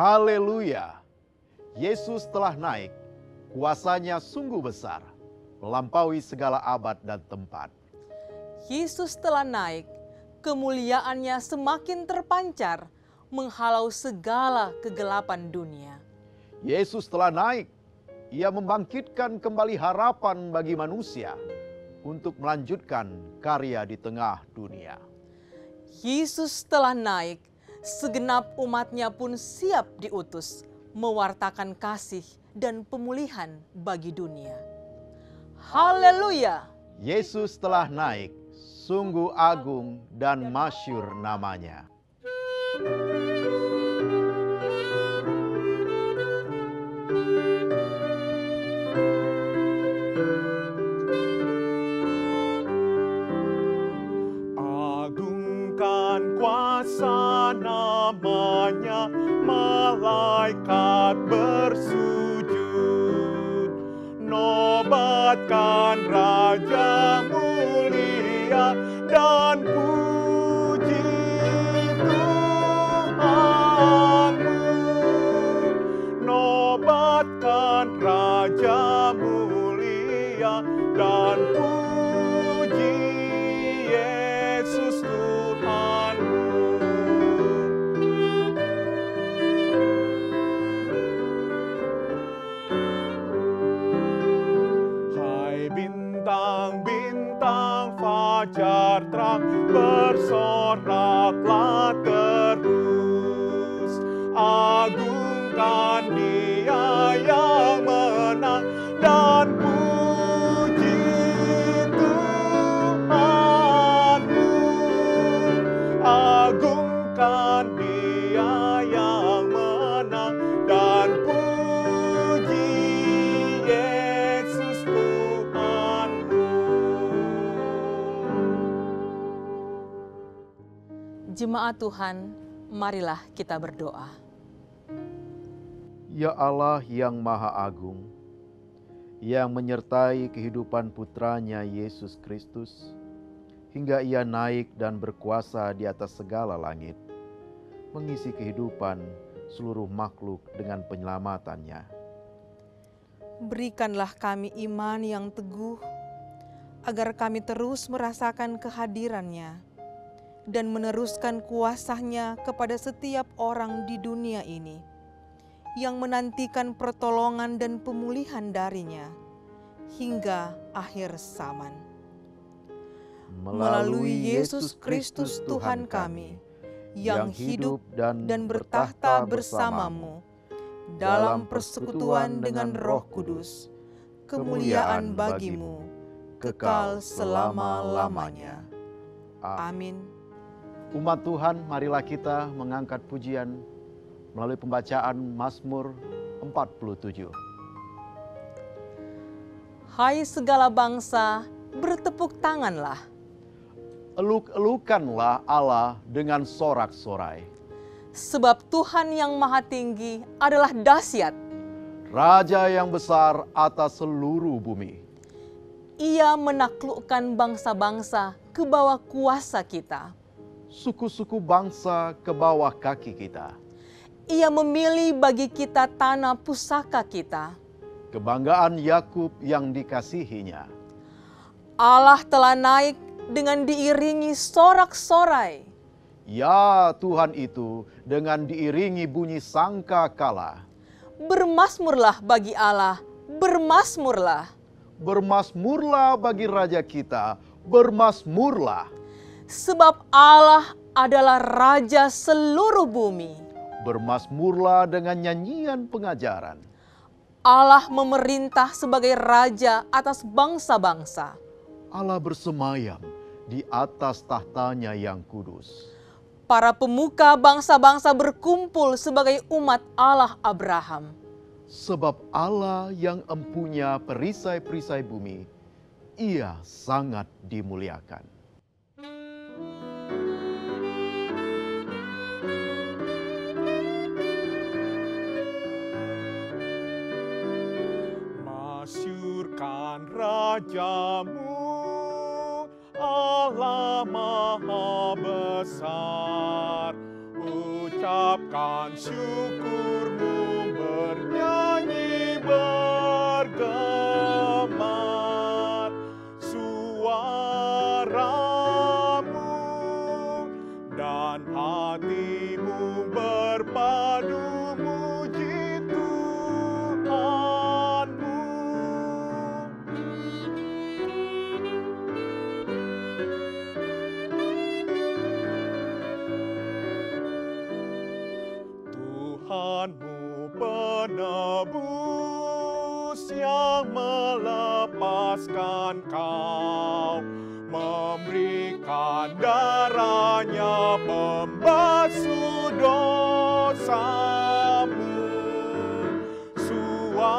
Haleluya! Yesus telah naik, kuasanya sungguh besar, melampaui segala abad dan tempat. Yesus telah naik, kemuliaannya semakin terpancar, menghalau segala kegelapan dunia. Yesus telah naik, ia membangkitkan kembali harapan bagi manusia untuk melanjutkan karya di tengah dunia. Yesus telah naik, segenap umatnya pun siap diutus, mewartakan kasih dan pemulihan bagi dunia. Haleluya! Yesus telah naik, sungguh agung dan masyhur namanya. Agungkan kuasa namanya, malaikat bersujud. Nobatkan Raja mulia dan puji Tuhanmu. Nobatkan Raja mulia dan puji Yesus Tuhanmu. Hai bintang-bintang fajar terang, bersoraklah terus. Agungkan Dia yang menang dan puji Tuhanmu. Agungkan Dia yang menang dan puji Yesus Tuhanmu. Jemaat Tuhan, marilah kita berdoa. Ya Allah yang Maha Agung, yang menyertai kehidupan putranya Yesus Kristus, hingga ia naik dan berkuasa di atas segala langit, mengisi kehidupan seluruh makhluk dengan penyelamatannya. Berikanlah kami iman yang teguh, agar kami terus merasakan kehadirannya dan meneruskan kuasanya kepada setiap orang di dunia ini yang menantikan pertolongan dan pemulihan darinya hingga akhir zaman. Melalui Yesus Kristus Tuhan kami, yang hidup dan bertahta bersamamu, dalam persekutuan dengan Roh Kudus, kemuliaan bagimu, kekal selama-lamanya. Amin. Umat Tuhan, marilah kita mengangkat pujian melalui pembacaan Mazmur 47. Hai segala bangsa, bertepuk tanganlah. Eluk-elukanlah Allah dengan sorak-sorai. Sebab Tuhan yang Maha Tinggi adalah dahsyat. Raja yang besar atas seluruh bumi. Ia menaklukkan bangsa-bangsa ke bawah kuasa kita. Suku-suku bangsa ke bawah kaki kita. Ia memilih bagi kita tanah pusaka kita. Kebanggaan Yakub yang dikasihinya. Allah telah naik dengan diiringi sorak-sorai. Ya Tuhan itu dengan diiringi bunyi sangkakala. Bermasmurlah bagi Allah, bermasmurlah. Bermasmurlah bagi Raja kita, bermasmurlah. Sebab Allah adalah Raja seluruh bumi. Bermasmurlah dengan nyanyian pengajaran. Allah memerintah sebagai Raja atas bangsa-bangsa. Allah bersemayam di atas tahtanya yang kudus. Para pemuka bangsa-bangsa berkumpul sebagai umat Allah Abraham. Sebab Allah yang empunya perisai-perisai bumi, Ia sangat dimuliakan. Masyurkan Rajamu, Allah Maha Besar. Ucap ucapkan syukurmu, bernyanyi bergemar. Suaramu dan hatimu berpadu muji Tuhanmu. Tuhanmu penebus yang melepaskan kau, memberikan darahnya pembasuh dosamu. Suaramu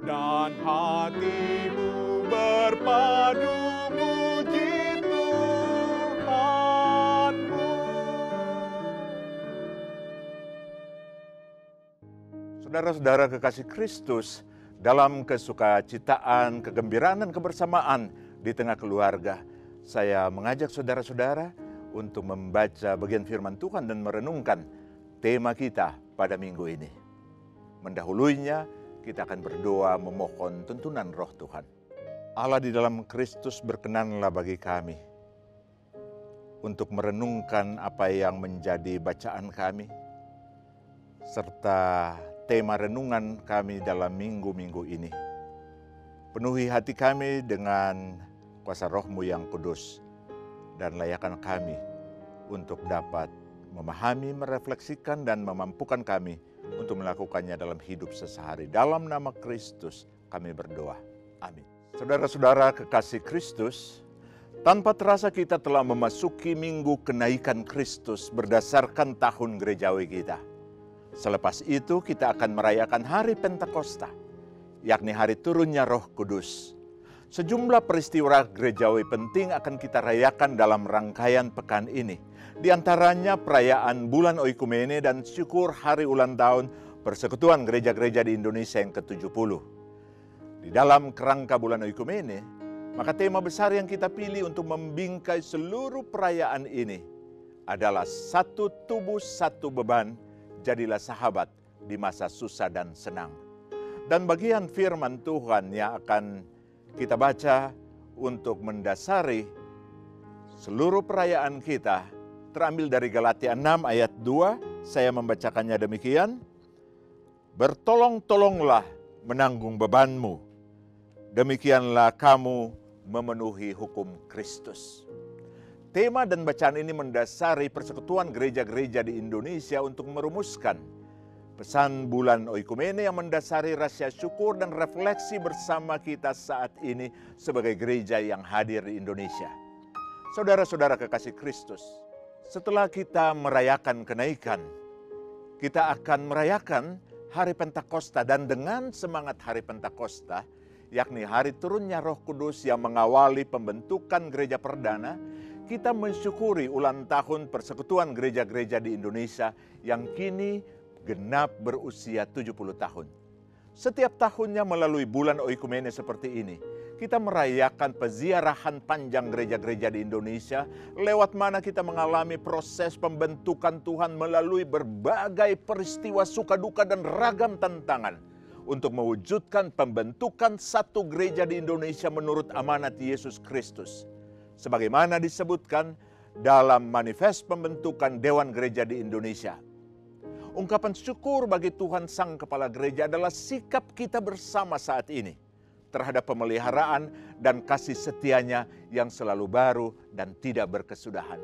dan hatimu berpadu muji Tuhanmu. Saudara-saudara kekasih Kristus, dalam kesukacitaan, kegembiraan, dan kebersamaan di tengah keluarga, saya mengajak saudara-saudara untuk membaca bagian firman Tuhan dan merenungkan tema kita pada minggu ini. Mendahulunya, kita akan berdoa memohon tuntunan Roh Tuhan. Allah di dalam Kristus, berkenanlah bagi kami untuk merenungkan apa yang menjadi bacaan kami, serta tema renungan kami dalam minggu-minggu ini. Penuhi hati kami dengan kuasa Roh-Mu yang kudus, dan layakkan kami untuk dapat memahami, merefleksikan, dan memampukan kami untuk melakukannya dalam hidup sehari-hari. Dalam nama Kristus kami berdoa. Amin. Saudara-saudara kekasih Kristus, tanpa terasa kita telah memasuki minggu kenaikan Kristus berdasarkan tahun gerejawi kita. Selepas itu kita akan merayakan hari Pentakosta, yakni hari turunnya Roh Kudus. Sejumlah peristiwa gerejawi penting akan kita rayakan dalam rangkaian pekan ini. Di antaranya perayaan bulan Oikumene dan syukur hari ulang tahun Persekutuan Gereja-Gereja di Indonesia yang ke-70. Di dalam kerangka bulan Oikumene, maka tema besar yang kita pilih untuk membingkai seluruh perayaan ini adalah satu tubuh, satu beban, jadilah sahabat di masa susah dan senang. Dan bagian firman Tuhan yang akan kita baca untuk mendasari seluruh perayaan kita terambil dari Galatia 6 ayat 2. Saya membacakannya demikian. Bertolong-tolonglah menanggung bebanmu, demikianlah kamu memenuhi hukum Kristus. Tema dan bacaan ini mendasari persekutuan gereja-gereja di Indonesia untuk merumuskan pesan bulan Oikumene yang mendasari rasa syukur dan refleksi bersama kita saat ini sebagai gereja yang hadir di Indonesia. Saudara-saudara kekasih Kristus, setelah kita merayakan kenaikan, kita akan merayakan hari Pentakosta, dan dengan semangat hari Pentakosta, yakni hari turunnya Roh Kudus yang mengawali pembentukan gereja perdana, kita mensyukuri ulang tahun Persekutuan Gereja-Gereja di Indonesia yang kini genap berusia 70 tahun. Setiap tahunnya melalui bulan Oikumene seperti ini, kita merayakan peziarahan panjang gereja-gereja di Indonesia, lewat mana kita mengalami proses pembentukan Tuhan melalui berbagai peristiwa suka duka dan ragam tantangan untuk mewujudkan pembentukan satu gereja di Indonesia menurut amanat Yesus Kristus. Sebagaimana disebutkan dalam manifest pembentukan Dewan Gereja di Indonesia. Ungkapan syukur bagi Tuhan Sang Kepala Gereja adalah sikap kita bersama saat ini terhadap pemeliharaan dan kasih setianya yang selalu baru dan tidak berkesudahan.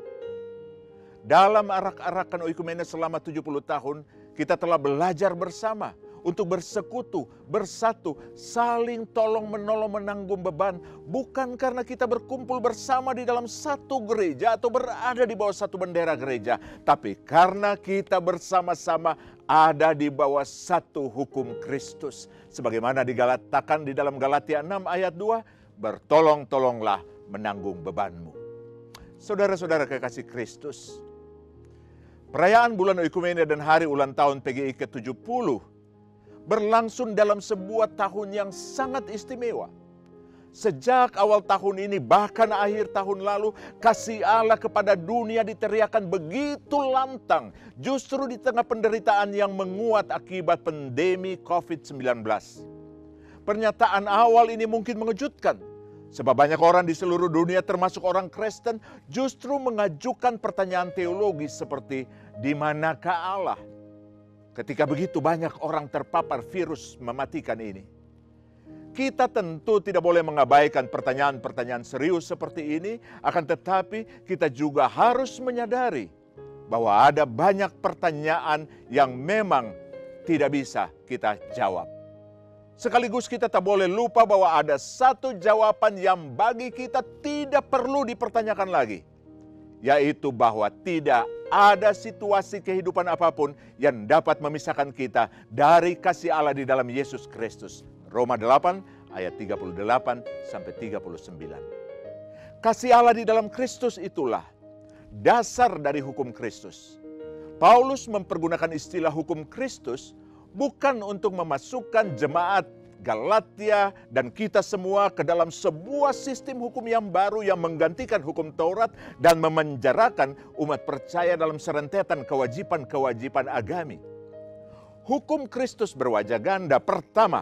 Dalam arak-arakan Oikumene selama 70 tahun, kita telah belajar bersama untuk bersekutu, bersatu, saling tolong menolong menanggung beban, bukan karena kita berkumpul bersama di dalam satu gereja atau berada di bawah satu bendera gereja, tapi karena kita bersama-sama ada di bawah satu hukum Kristus. Sebagaimana digalatakan di dalam Galatia 6 ayat 2, bertolong-tolonglah menanggung bebanmu. Saudara-saudara kekasih Kristus, perayaan bulan Oikumene dan hari ulang tahun PGI ke-70 berlangsung dalam sebuah tahun yang sangat istimewa. Sejak awal tahun ini, bahkan akhir tahun lalu, kasih Allah kepada dunia diteriakan begitu lantang. Justru di tengah penderitaan yang menguat akibat pandemi COVID-19. Pernyataan awal ini mungkin mengejutkan. Sebab banyak orang di seluruh dunia termasuk orang Kristen justru mengajukan pertanyaan teologis seperti di manakah Allah? Ketika begitu banyak orang terpapar virus mematikan ini. Kita tentu tidak boleh mengabaikan pertanyaan-pertanyaan serius seperti ini, akan tetapi kita juga harus menyadari bahwa ada banyak pertanyaan yang memang tidak bisa kita jawab. Sekaligus kita tak boleh lupa bahwa ada satu jawaban yang bagi kita tidak perlu dipertanyakan lagi, yaitu bahwa tidak ada situasi kehidupan apapun yang dapat memisahkan kita dari kasih Allah di dalam Yesus Kristus. Roma 8 ayat 38 sampai 39. Kasih Allah di dalam Kristus itulah dasar dari hukum Kristus. Paulus mempergunakan istilah hukum Kristus bukan untuk memasukkan jemaat Galatia dan kita semua ke dalam sebuah sistem hukum yang baru yang menggantikan hukum Taurat dan memenjarakan umat percaya dalam serentetan kewajiban-kewajiban agami. Hukum Kristus berwajah ganda. Pertama,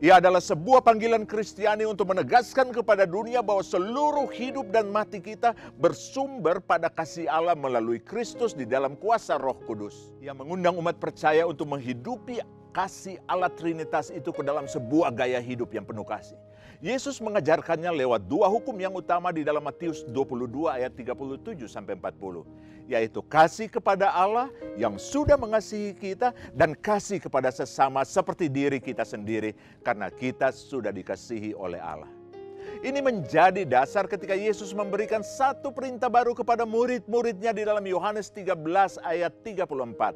ia adalah sebuah panggilan Kristiani untuk menegaskan kepada dunia bahwa seluruh hidup dan mati kita bersumber pada kasih Allah melalui Kristus di dalam kuasa Roh Kudus. Ia mengundang umat percaya untuk menghidupi kasih Allah Trinitas itu ke dalam sebuah gaya hidup yang penuh kasih. Yesus mengajarkannya lewat dua hukum yang utama di dalam Matius 22 ayat 37 sampai 40, yaitu kasih kepada Allah yang sudah mengasihi kita dan kasih kepada sesama seperti diri kita sendiri karena kita sudah dikasihi oleh Allah. Ini menjadi dasar ketika Yesus memberikan satu perintah baru kepada murid-muridnya di dalam Yohanes 13 ayat 34.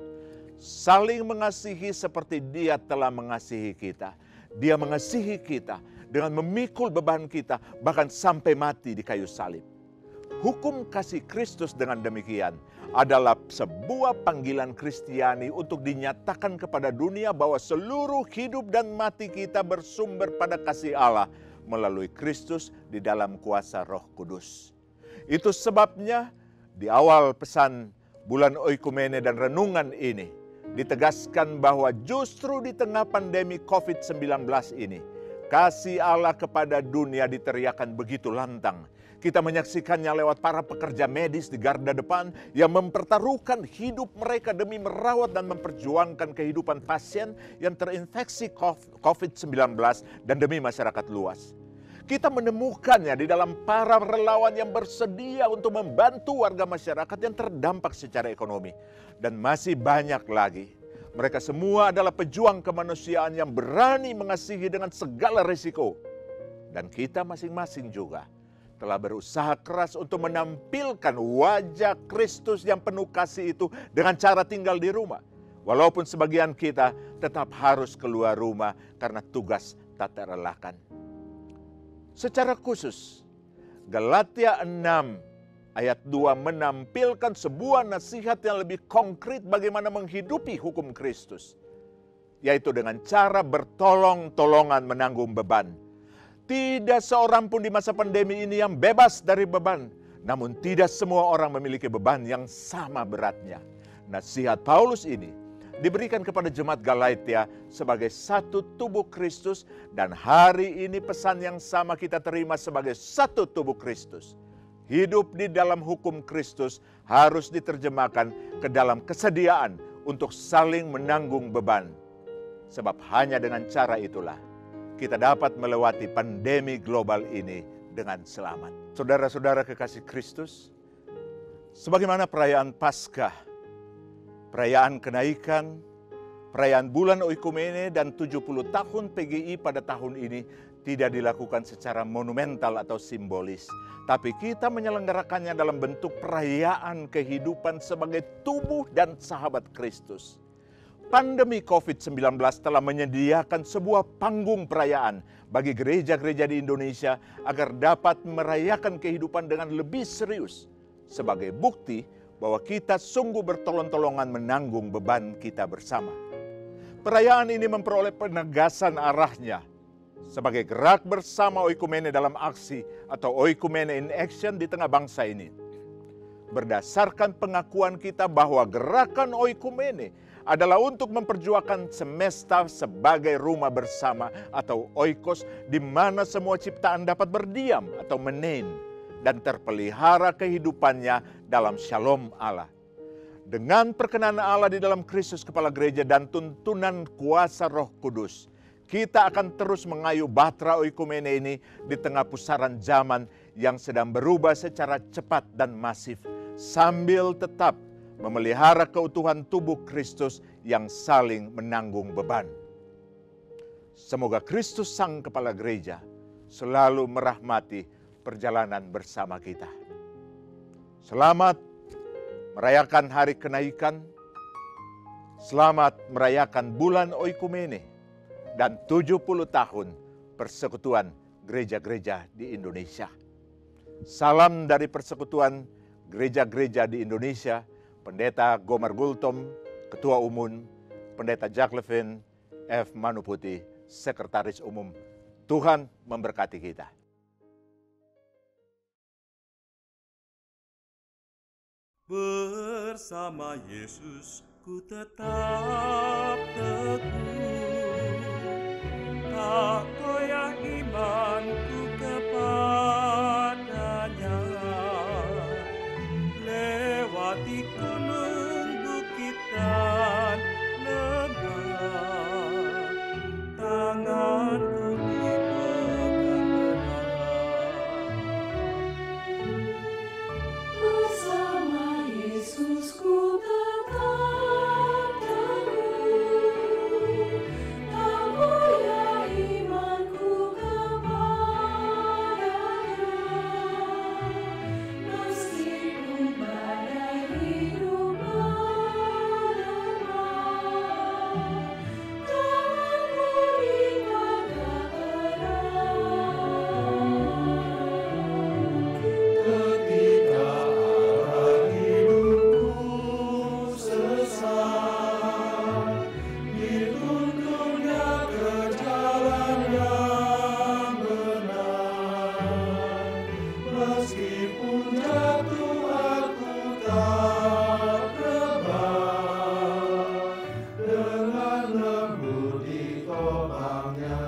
Saling mengasihi seperti Dia telah mengasihi kita. Dia mengasihi kita dengan memikul beban kita bahkan sampai mati di kayu salib. Hukum kasih Kristus dengan demikian adalah sebuah panggilan Kristiani untuk dinyatakan kepada dunia bahwa seluruh hidup dan mati kita bersumber pada kasih Allah melalui Kristus di dalam kuasa Roh Kudus. Itu sebabnya di awal pesan bulan Oikumene dan renungan ini ditegaskan bahwa justru di tengah pandemi COVID-19 ini, kasih Allah kepada dunia diteriakan begitu lantang. Kita menyaksikannya lewat para pekerja medis di garda depan yang mempertaruhkan hidup mereka demi merawat dan memperjuangkan kehidupan pasien yang terinfeksi COVID-19 dan demi masyarakat luas. Kita menemukannya di dalam para relawan yang bersedia untuk membantu warga masyarakat yang terdampak secara ekonomi. Dan masih banyak lagi. Mereka semua adalah pejuang kemanusiaan yang berani mengasihi dengan segala risiko. Dan kita masing-masing juga telah berusaha keras untuk menampilkan wajah Kristus yang penuh kasih itu dengan cara tinggal di rumah. Walaupun sebagian kita tetap harus keluar rumah karena tugas tak terelakkan. Secara khusus, Galatia 6 ayat 2 menampilkan sebuah nasihat yang lebih konkret bagaimana menghidupi hukum Kristus. Yaitu dengan cara bertolong-tolongan menanggung beban. Tidak seorang pun di masa pandemi ini yang bebas dari beban. Namun tidak semua orang memiliki beban yang sama beratnya. Nasihat Paulus ini diberikan kepada jemaat Galatia sebagai satu tubuh Kristus, dan hari ini pesan yang sama kita terima sebagai satu tubuh Kristus. Hidup di dalam hukum Kristus harus diterjemahkan ke dalam kesediaan untuk saling menanggung beban. Sebab hanya dengan cara itulah kita dapat melewati pandemi global ini dengan selamat. Saudara-saudara kekasih Kristus, sebagaimana perayaan Paskah, perayaan kenaikan, perayaan bulan Oikumene dan 70 tahun PGI pada tahun ini tidak dilakukan secara monumental atau simbolis. Tapi kita menyelenggarakannya dalam bentuk perayaan kehidupan sebagai tubuh dan sahabat Kristus. Pandemi COVID-19 telah menyediakan sebuah panggung perayaan bagi gereja-gereja di Indonesia agar dapat merayakan kehidupan dengan lebih serius. Sebagai bukti bahwa kita sungguh bertolong-tolongan menanggung beban kita bersama. Perayaan ini memperoleh penegasan arahnya sebagai gerak bersama oikumene dalam aksi atau oikumene in action di tengah bangsa ini. Berdasarkan pengakuan kita bahwa gerakan oikumene adalah untuk memperjuangkan semesta sebagai rumah bersama atau oikos, di mana semua ciptaan dapat berdiam atau menen dan terpelihara kehidupannya dalam shalom Allah. Dengan perkenan Allah di dalam Kristus Kepala Gereja dan tuntunan kuasa Roh Kudus, kita akan terus mengayuh bahtera oikumene ini di tengah pusaran zaman yang sedang berubah secara cepat dan masif, sambil tetap memelihara keutuhan tubuh Kristus yang saling menanggung beban. Semoga Kristus Sang Kepala Gereja selalu merahmati perjalanan bersama kita. Selamat merayakan hari kenaikan, selamat merayakan bulan oikumene, dan 70 tahun persekutuan gereja-gereja di Indonesia. Salam dari persekutuan gereja-gereja di Indonesia, Pendeta Gomar Gultom, Ketua Umum, Pendeta Jack Levin, F. Manuputi, Sekretaris Umum. Tuhan memberkati kita. Bersama Yesus ku tetap teguh, tak goyah imanku kepadanya. Lewati gunung, bukit dan lembah, tanganku dipegang erat. Bersama Yesus ku tetap teguh, tak goyah imanku kepadanya. Meskipun badai hidup menerpa, tanganku dipegang erat. Ketika arah hidupku sesat, dituntunnya ke jalan yang benar. Meskipun jatuh aku tak rebah, dengan lembut ditopangnya.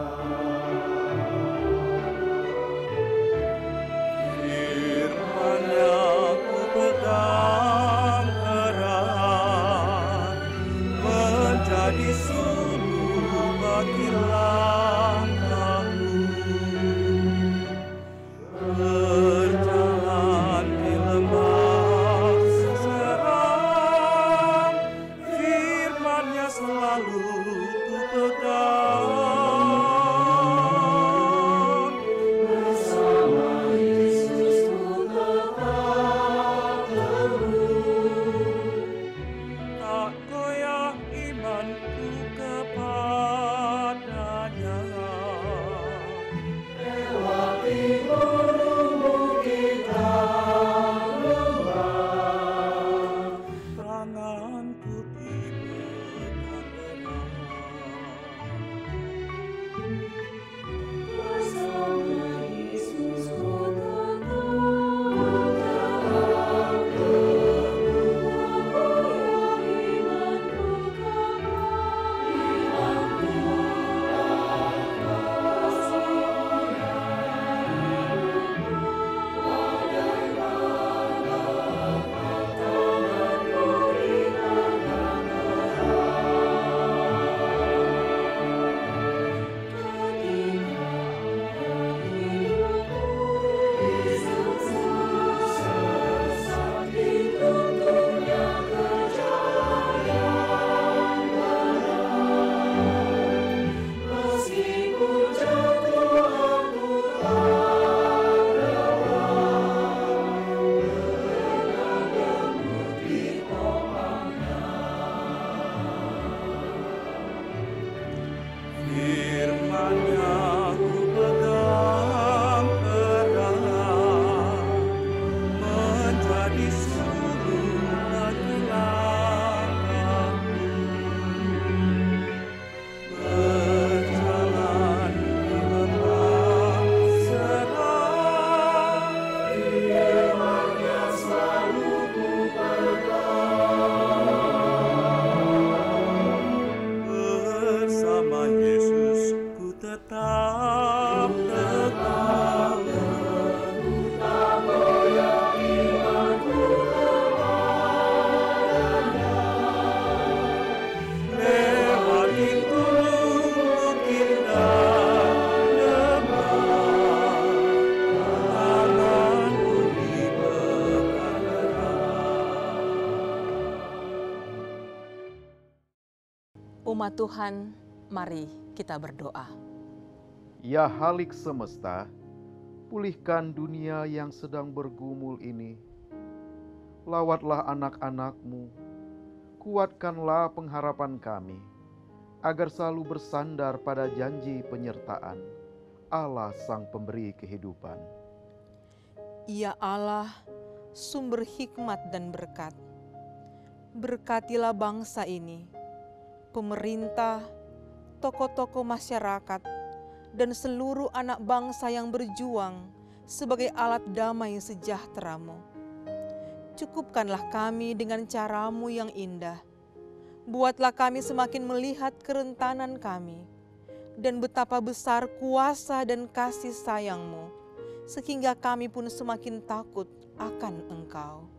Firman-Nya ku pegang erat, menjadi sulur bagi langkahku. Berjalan di lembah seseram, firman-Nya selalu ku pegang. Bersama Yesus ku tetap teguh, tak goyah imanku kepadanya. Lewati gunung, bukit dan lembah, tanganku dipegang erat. Bersama Yesus ku tetap teguh, tak goyah imanku Meskipun jatuh aku tak rebah, dengan lembut ditopangnya. Firman-Nya ku pegang erat, menjadi sulur bagi langkahku. Berjalan di lembah Umat Tuhan, mari kita berdoa. Ya Halik semesta, pulihkan dunia yang sedang bergumul ini. Lawatlah anak-anak-Mu, kuatkanlah pengharapan kami, agar selalu bersandar pada janji penyertaan Allah Sang Pemberi kehidupan. Ya Allah, sumber hikmat dan berkat, berkatilah bangsa ini, pemerintah, tokoh-tokoh masyarakat, dan seluruh anak bangsa yang berjuang sebagai alat damai sejahtera-Mu. Cukupkanlah kami dengan cara-Mu yang indah. Buatlah kami semakin melihat kerentanan kami, dan betapa besar kuasa dan kasih sayang-Mu, sehingga kami pun semakin takut akan Engkau.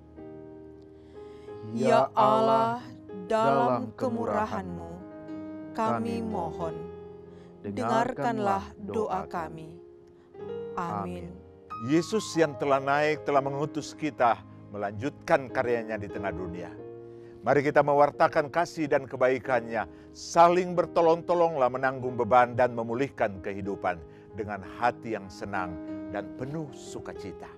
Ya Allah, dalam kemurahan-Mu, kami mohon, dengarkanlah doa kami. Amin. Yesus yang telah naik telah mengutus kita melanjutkan karyanya di tengah dunia. Mari kita mewartakan kasih dan kebaikannya, saling bertolong-tolonglah menanggung beban dan memulihkan kehidupan dengan hati yang senang dan penuh sukacita.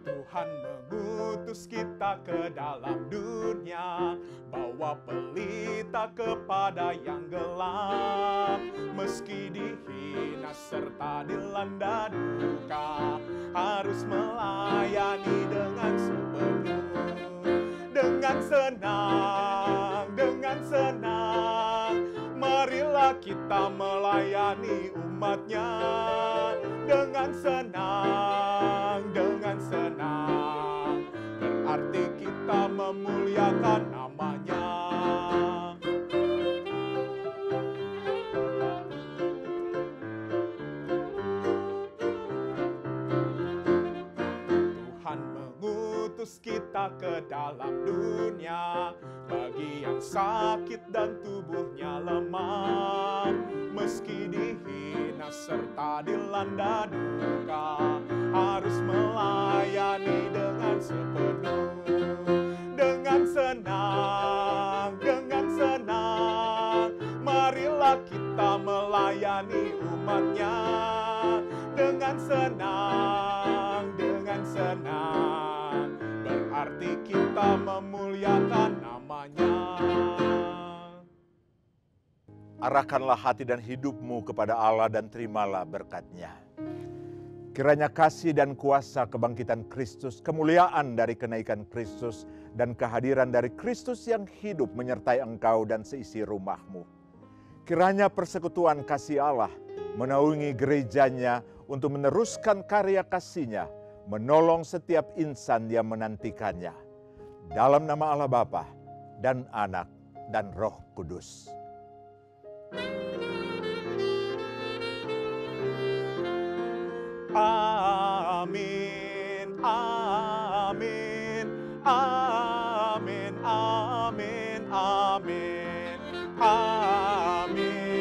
Tuhan mengutus kita ke dalam dunia, bawa pelita kepada yang gelap. Meski dihina serta dilanda duka, harus melayani dengan sepenuh. Dengan senang, marilah kita melayani umat-Nya. Dengan senang, berarti kita memuliakan nama-Nya. Tuhan mengutus kita ke dalam dunia, bagi yang sakit dan tubuhnya lemah. Meski dihina serta dilanda duka, harus melayani dengan sepenuh. Dengan senang, marilah kita melayani umat-Nya. Dengan senang, berarti kita memuliakan nama-Nya. Arahkanlah hati dan hidupmu kepada Allah dan terimalah berkat-Nya. Kiranya kasih dan kuasa kebangkitan Kristus, kemuliaan dari kenaikan Kristus, dan kehadiran dari Kristus yang hidup menyertai engkau dan seisi rumahmu. Kiranya persekutuan kasih Allah menaungi gerejanya untuk meneruskan karya kasih-Nya, menolong setiap insan yang menantikannya. Dalam nama Allah Bapa dan Anak dan Roh Kudus. Amin, amin, amin, amin, amin, amin.